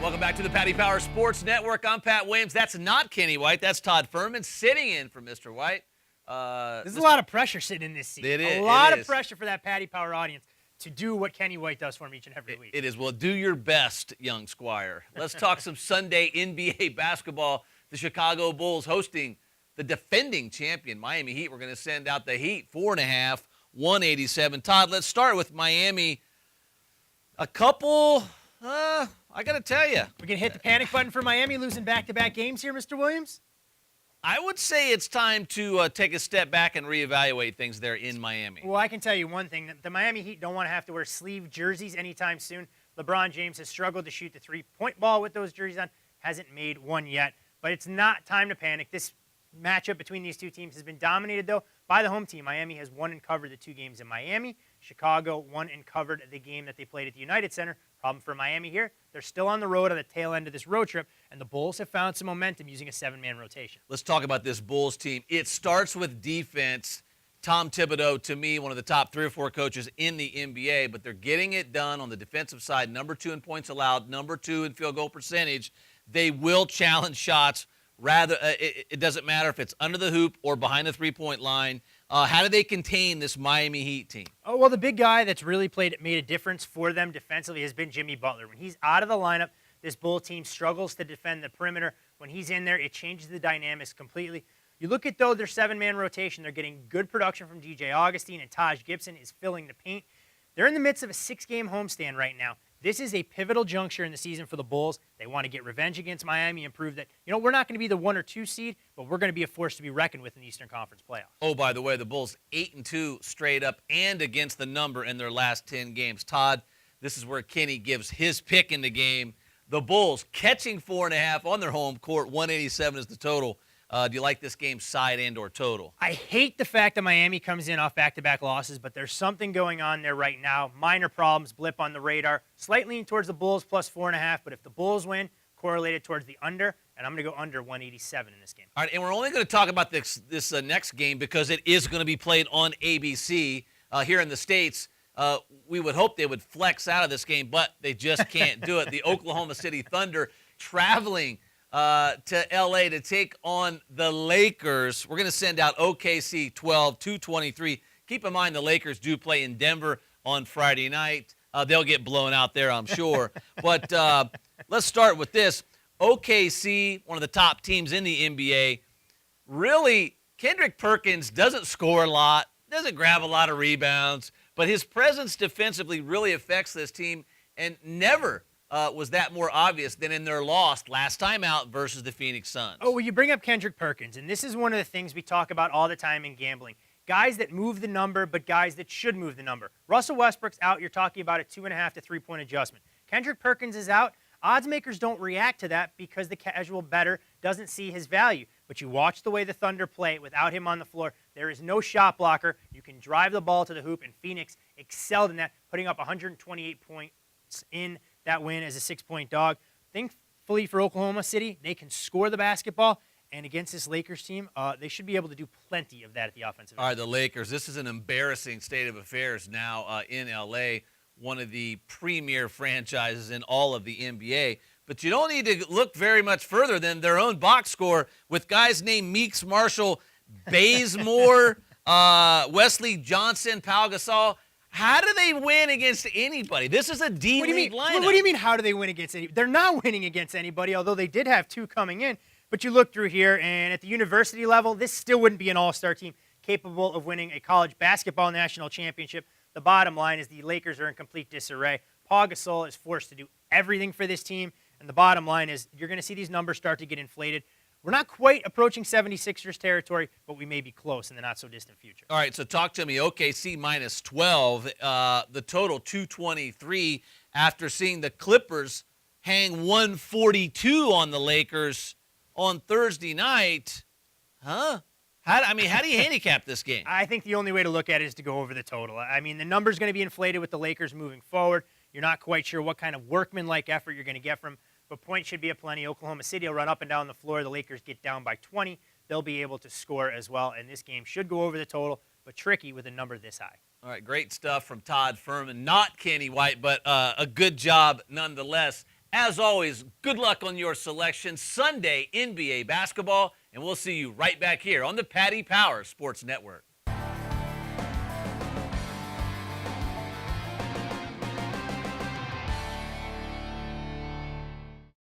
Welcome back to the Paddy Power Sports Network. I'm Pat Williams. That's not Kenny White. That's Todd Furman sitting in for Mr. White. There's a lot of pressure sitting in this seat. It is. A lot of pressure for that Paddy Power audience to do what Kenny White does for him each and every week. It is. Well, do your best, young squire. Let's talk some Sunday NBA basketball. The Chicago Bulls hosting the defending champion Miami Heat. We're going to send out the Heat 4.5, 187. Todd, let's start with Miami. A couple... I got to tell you. We can hit the panic button for Miami losing back-to-back games here, Mr. Williams? I would say it's time to take a step back and reevaluate things there in Miami. Well, I can tell you one thing. The Miami Heat don't want to have to wear sleeve jerseys anytime soon. LeBron James has struggled to shoot the three-point ball with those jerseys on. Hasn't made one yet. But it's not time to panic. This matchup between these two teams has been dominated, though, by the home team. Miami has won and covered the two games in Miami. Chicago won and covered the game that they played at the United Center. Problem for Miami here, they're still on the road on the tail end of this road trip, and the Bulls have found some momentum using a seven-man rotation. Let's talk about this Bulls team. It starts with defense. Tom Thibodeau, to me, one of the top 3 or 4 coaches in the NBA, but they're getting it done on the defensive side. Number 2 in points allowed, number 2 in field goal percentage. They will challenge shots. Rather, it doesn't matter if it's under the hoop or behind the three-point line. How do they contain this Miami Heat team? Oh, well, the big guy that's really made a difference for them defensively has been Jimmy Butler. When he's out of the lineup, this Bull team struggles to defend the perimeter. When he's in there, it changes the dynamics completely. You look at, though, their seven-man rotation. They're getting good production from DJ Augustine, and Taj Gibson is filling the paint. They're in the midst of a 6-game homestand right now. This is a pivotal juncture in the season for the Bulls. They want to get revenge against Miami and prove that, we're not going to be the 1 or 2 seed, but we're going to be a force to be reckoned with in the Eastern Conference playoffs. Oh, by the way, the Bulls 8-2 straight up and against the number in their last 10 games. Todd, this is where Kenny gives his pick in the game. The Bulls catching 4.5 on their home court. 187 is the total. Do you like this game side and or total? I hate the fact that Miami comes in off back-to-back losses, but there's something going on there right now. Minor problems, blip on the radar. Slight lean towards the Bulls plus 4.5, but if the Bulls win, correlated towards the under, and I'm going to go under 187 in this game. All right, and we're only going to talk about this next game because it is going to be played on ABC here in the States. We would hope they would flex out of this game, but they just can't do it. The Oklahoma City Thunder traveling to L.A. to take on the Lakers. We're going to send out OKC 12-223. Keep in mind the Lakers do play in Denver on Friday night. They'll get blown out there, I'm sure. But let's start with this. OKC, one of the top teams in the NBA. Really, Kendrick Perkins doesn't score a lot, doesn't grab a lot of rebounds, but his presence defensively really affects this team and never was that more obvious than in their loss last time out versus the Phoenix Suns. Oh, well, you bring up Kendrick Perkins, and this is one of the things we talk about all the time in gambling. Guys that move the number, but guys that should move the number. Russell Westbrook's out. You're talking about a 2.5 to 3-point adjustment. Kendrick Perkins is out. Odds makers don't react to that because the casual bettor doesn't see his value. But you watch the way the Thunder play without him on the floor. There is no shot blocker. You can drive the ball to the hoop, and Phoenix excelled in that, putting up 128 points in that win as a 6-point dog. Thankfully for Oklahoma City, they can score the basketball, and against this Lakers team, they should be able to do plenty of that at the offensive end. All right, the Lakers, this is an embarrassing state of affairs now in L.A., one of the premier franchises in all of the NBA. But you don't need to look very much further than their own box score with guys named Meeks Marshall, Bazemore, Wesley Johnson, Pau Gasol. How do they win against anybody? This is a D-League lineup. What do you mean, how do they win against anybody? They're not winning against anybody, although they did have 2 coming in. But you look through here, and at the university level, this still wouldn't be an all-star team capable of winning a college basketball national championship. The bottom line is the Lakers are in complete disarray. Pau Gasol is forced to do everything for this team, and the bottom line is you're going to see these numbers start to get inflated. We're not quite approaching 76ers territory, but we may be close in the not-so-distant future. All right, so talk to me. OKC minus 12, the total 223 after seeing the Clippers hang 142 on the Lakers on Thursday night. Huh? How do you handicap this game? I think the only way to look at it is to go over the total. I mean, the number's going to be inflated with the Lakers moving forward. You're not quite sure what kind of workman-like effort you're going to get from, but points should be aplenty. Oklahoma City will run up and down the floor. The Lakers get down by 20. They'll be able to score as well, and this game should go over the total, but tricky with a number this high. All right, great stuff from Todd Furman. Not Kenny White, but a good job nonetheless As always, good luck on your selection. Sunday, NBA basketball, and we'll see you right back here on the Paddy Power Sports Network.